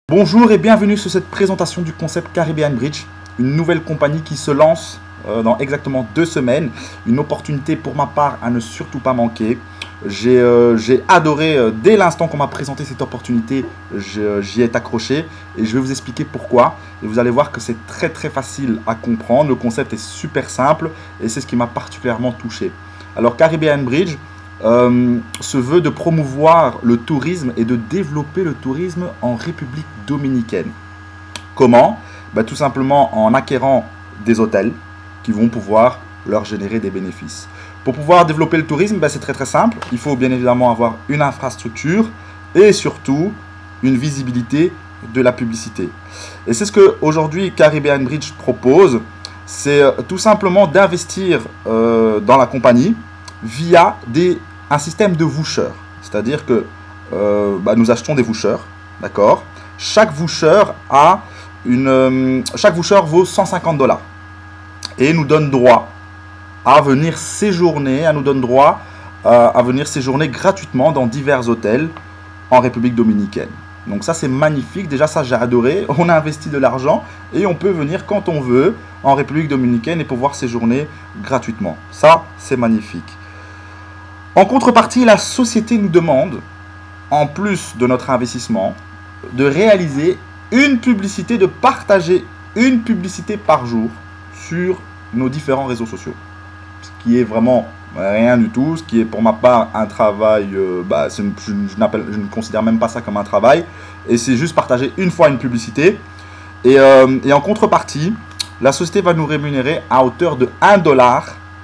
Bonjour et bienvenue sur cette présentation du concept Caribbean Bridge, une nouvelle compagnie qui se lance dans exactement 2 semaines. Une opportunité pour ma part à ne surtout pas manquer. J'ai adoré, dès l'instant qu'on m'a présenté cette opportunité, j'y ai accroché et je vais vous expliquer pourquoi. Et vous allez voir que c'est très facile à comprendre, le concept est super simple et c'est ce qui m'a particulièrement touché. Alors Caribbean Bridge se veut de promouvoir le tourisme et de développer le tourisme en République dominicaine. Comment? Tout simplement en acquérant des hôtels qui vont pouvoir leur générer des bénéfices. Pour pouvoir développer le tourisme, c'est très simple. Il faut bien évidemment avoir une infrastructure et surtout une visibilité de la publicité. Et c'est ce que aujourd'hui Caribbean Bridge propose. C'est tout simplement d'investir dans la compagnie via un système de vouchers. C'est-à-dire que nous achetons des vouchers, d'accord? Chaque voucher vaut 150 $. Et nous donne droit à venir séjourner, gratuitement dans divers hôtels en République dominicaine. Donc ça c'est magnifique, déjà ça j'ai adoré, on a investi de l'argent et on peut venir quand on veut en République dominicaine et pouvoir séjourner gratuitement. Ça c'est magnifique. En contrepartie, la société nous demande, en plus de notre investissement, de réaliser une publicité, de partager une publicité par jour sur nos différents réseaux sociaux. Ce qui est vraiment rien du tout, ce qui est pour ma part un travail, je ne considère même pas ça comme un travail, et c'est juste partager une fois une publicité. Et en contrepartie, la société va nous rémunérer à hauteur de 1 $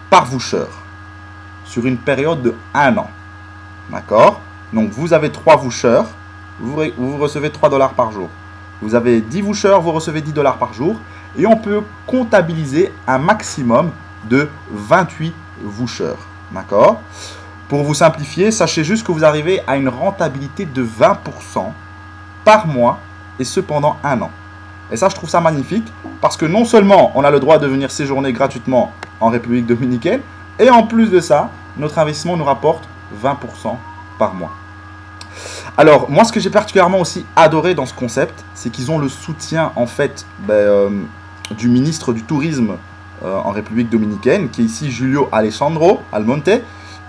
par voucher sur une période de 1 an. D'accord? Donc vous avez 3 vouchers, vous recevez 3 $ par jour. Vous avez 10 vouchers, vous recevez 10 $ par jour. Et on peut comptabiliser un maximum de 28 vouchers. D'accord? Pour vous simplifier, sachez juste que vous arrivez à une rentabilité de 20% par mois et ce pendant 1 an. Et ça, je trouve ça magnifique parce que non seulement on a le droit de venir séjourner gratuitement en République dominicaine, et en plus de ça, notre investissement nous rapporte 20% par mois. Alors, moi, ce que j'ai particulièrement aussi adoré dans ce concept, c'est qu'ils ont le soutien, en fait, du ministre du Tourisme en République dominicaine, qui est ici Julio Alessandro Almonte,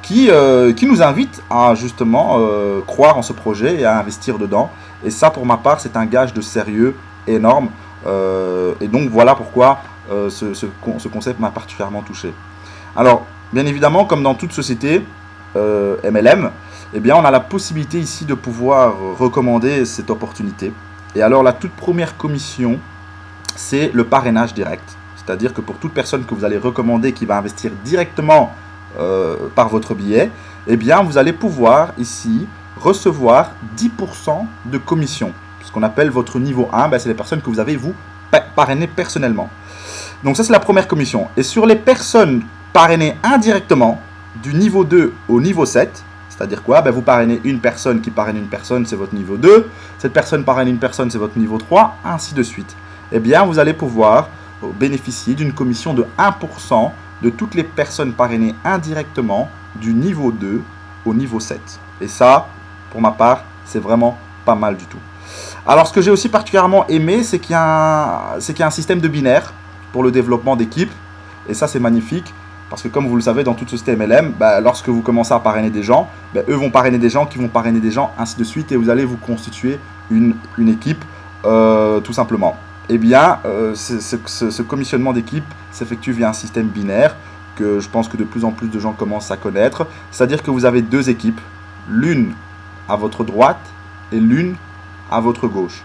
qui nous invite à, justement, croire en ce projet et à investir dedans. Et ça, pour ma part, c'est un gage de sérieux énorme. Et donc, voilà pourquoi ce concept m'a particulièrement touché. Alors, bien évidemment, comme dans toute société MLM, on a la possibilité ici de pouvoir recommander cette opportunité. Et alors, la toute première commission, c'est le parrainage direct. C'est-à-dire que pour toute personne que vous allez recommander qui va investir directement par votre billet, vous allez pouvoir ici recevoir 10% de commission. Ce qu'on appelle votre niveau 1, c'est les personnes que vous avez, vous, parrainées personnellement. Donc ça, c'est la première commission. Et sur les personnes parrainées indirectement, du niveau 2 au niveau 7, c'est-à-dire quoi? Vous parrainez une personne qui parraine une personne, c'est votre niveau 2. Cette personne parraine une personne, c'est votre niveau 3, ainsi de suite. Vous allez pouvoir bénéficier d'une commission de 1% de toutes les personnes parrainées indirectement du niveau 2 au niveau 7. Et ça, pour ma part, c'est vraiment pas mal du tout. Alors, ce que j'ai aussi particulièrement aimé, c'est qu'il y a un système de binaire pour le développement d'équipe. Et ça, c'est magnifique. Parce que comme vous le savez, dans toute société MLM, lorsque vous commencez à parrainer des gens, eux vont parrainer des gens qui vont parrainer des gens, ainsi de suite. Et vous allez vous constituer une équipe, tout simplement. Ce commissionnement d'équipe s'effectue via un système binaire que je pense que de plus en plus de gens commencent à connaître. C'est-à-dire que vous avez 2 équipes, l'une à votre droite et l'une à votre gauche.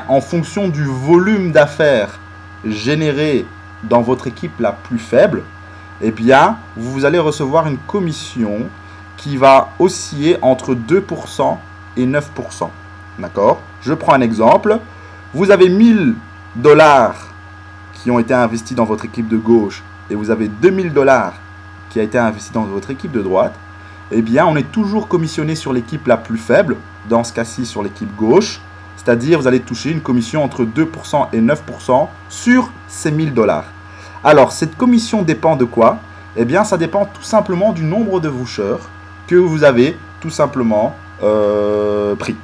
En fonction du volume d'affaires généré dans votre équipe la plus faible, vous allez recevoir une commission qui va osciller entre 2% et 9%. D'accord? Je prends un exemple. Vous avez 1000 $ qui ont été investis dans votre équipe de gauche et vous avez 2000 $ qui a été investi dans votre équipe de droite. On est toujours commissionné sur l'équipe la plus faible, dans ce cas-ci sur l'équipe gauche. C'est-à-dire, vous allez toucher une commission entre 2% et 9% sur ces 1000 $. Alors, cette commission dépend de quoi? Ça dépend tout simplement du nombre de vouchers que vous avez tout simplement pris.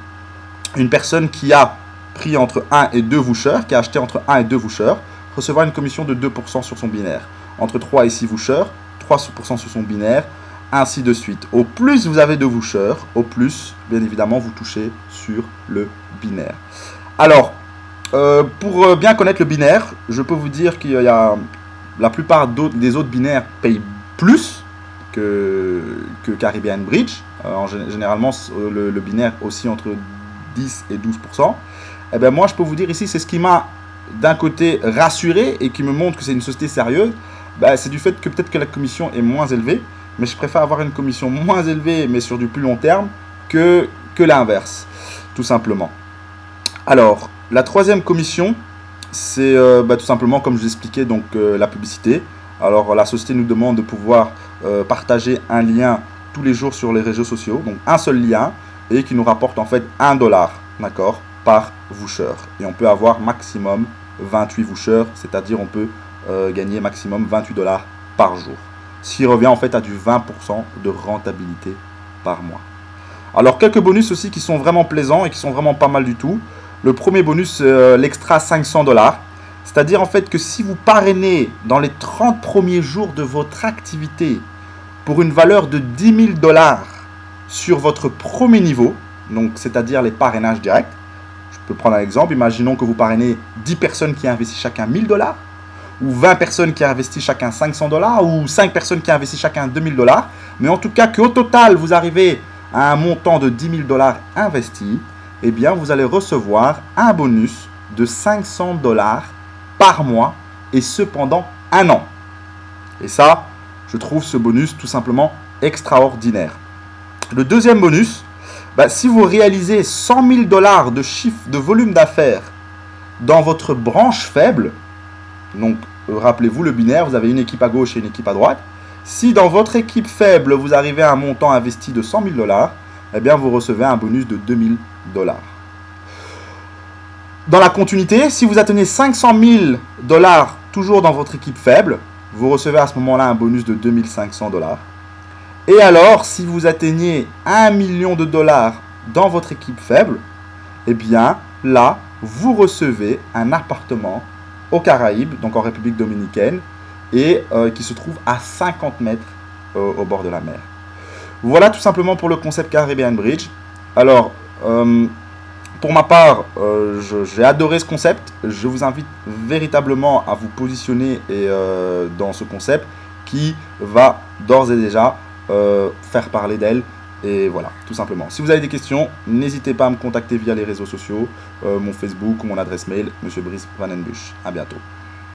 Une personne qui a pris entre 1 et 2 vouchers, qui a acheté entre 1 et 2 vouchers, recevra une commission de 2% sur son binaire. Entre 3 et 6 vouchers, 3% sur son binaire, ainsi de suite. Au plus vous avez de vouchers, au plus, bien évidemment, vous touchez sur le binaire. Alors, pour bien connaître le binaire, je peux vous dire qu'il y a la plupart des autres binaires payent plus que Caribbean Bridge. Généralement, le binaire aussi entre 10 et 12%. Et bien moi, je peux vous dire ici, c'est ce qui m'a d'un côté rassuré et qui me montre que c'est une société sérieuse. Ben, c'est du fait que peut-être que la commission est moins élevée, mais je préfère avoir une commission moins élevée, mais sur du plus long terme, que l'inverse, tout simplement. Alors, la troisième commission, c'est tout simplement, comme je vous expliquais, donc la publicité. Alors, la société nous demande de pouvoir partager un lien tous les jours sur les réseaux sociaux, donc un seul lien, et qui nous rapporte en fait $1, d'accord, par voucher. Et on peut avoir maximum 28 vouchers, c'est-à-dire on peut gagner maximum $28 par jour. Ce qui revient en fait à du 20% de rentabilité par mois. Alors, quelques bonus aussi qui sont vraiment plaisants et qui sont vraiment pas mal du tout. Le premier bonus, l'extra $500. C'est-à-dire en fait que si vous parrainez dans les 30 premiers jours de votre activité pour une valeur de $10 000 sur votre premier niveau, donc c'est-à-dire les parrainages directs. Je peux prendre un exemple, imaginons que vous parrainez 10 personnes qui investissent chacun $1000, ou 20 personnes qui investissent chacun $500, ou 5 personnes qui investissent chacun $2000, mais en tout cas qu'au total vous arrivez à un montant de $10 000 investi, eh bien vous allez recevoir un bonus de $500 par mois, et ce pendant un an. Et ça, je trouve ce bonus tout simplement extraordinaire. Le deuxième bonus, si vous réalisez $100 000 de chiffre de volume d'affaires dans votre branche faible, donc rappelez-vous le binaire, vous avez une équipe à gauche et une équipe à droite. Si dans votre équipe faible, vous arrivez à un montant investi de $100 000, eh bien vous recevez un bonus de $2000. Dans la continuité, si vous atteignez $500 000 toujours dans votre équipe faible, vous recevez à ce moment-là un bonus de $2500. Et alors, si vous atteignez $1 million dans votre équipe faible, eh bien là, vous recevez un appartement aux Caraïbes, donc en République dominicaine, et qui se trouve à 50 mètres au bord de la mer. Voilà tout simplement pour le concept Caribbean Bridge. Alors, pour ma part, j'ai adoré ce concept. Je vous invite véritablement à vous positionner dans ce concept qui va d'ores et déjà faire parler d'elle. Et voilà, tout simplement. Si vous avez des questions, n'hésitez pas à me contacter via les réseaux sociaux, mon Facebook ou mon adresse mail, M. Brice Van Den Busch. À bientôt.